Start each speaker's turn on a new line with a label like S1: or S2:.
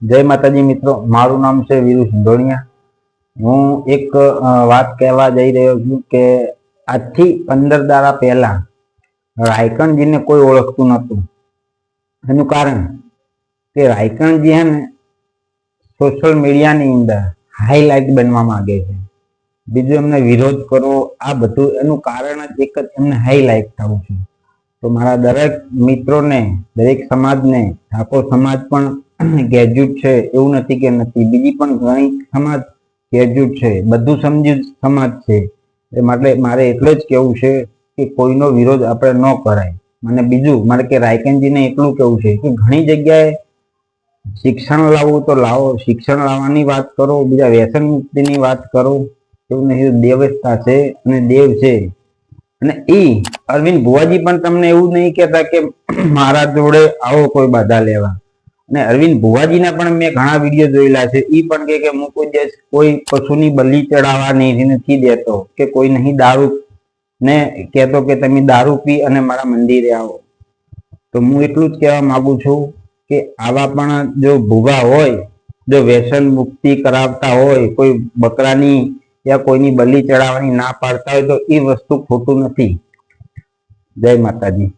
S1: જય માતાજી મિત્રો, મારું નામ છે વીરુ સિંધોણિયા। હું એક વાત કહેવા જઈ રહ્યો છું કે આજથી 15 દાડા પહેલા રાયકણજીને કોઈ ઓળખતું નહોતું। એનું કારણ કે રાયકણજી હે ને સોશિયલ મીડિયાની અંદર હાઈલાઇટ બનવા માંગે છે। બીજું એમને વિરોધ કરવો, આ બધું એનું કારણ જ એક જ, એમને હાઈલાઇટ થવું છે। તો મારા દરેક મિત્રોને, દરેક સમાજને, ઠાકોર સમાજ પણ ગ્રેજ્યુએટ છે એવું નથી કે નથી, બીજી પણ ઘણી સમાજ ગ્રેજ્યુએટ છે, બધું સમજ્યું સમાજ છે। એ માટે મારે એટલું જ કહેવું છે કે કોઈનો વિરોધ આપણે ન કરાય। અને બીજું મારે કે રાયકનજીને એટલું કહેવું છે કે ઘણી જગ્યાએ શિક્ષણ લાવવું તો લાવો, શિક્ષણ લાવવાની વાત કરો, બીજા વ્યસન મુક્તિની વાત કરો, એવું નહીં। દેવસ્થા છે અને દેવ છે। અને અરવિંદ ભુવાજી પણ તમને એવું નહીં કહેતા કે મારા જોડે આવો કોઈ બાધા લેવા। અને અરવિંદ ભુવાજીના પણ મેં ઘણા વિડીયો જોયેલા છે। એ પણ કે હું કોઈ પશુની બલિ ચડાવવા નથી દેતો, કે કોઈ નહીં દારૂ ને કહેતો કે તમે દારૂ પી અને મારા મંદિરે આવો। તો હું એટલું જ કહેવા માંગુ છું કે આવા પણ જો ભૂવા હોય, જો વ્યસન મુક્તિ કરાવતા હોય, કોઈ બકરાની યા કોઈની બલિ ચડાવવાની ના પાડતા હોય તો એ વસ્તુ ખોટું નથી। જય માતાજી।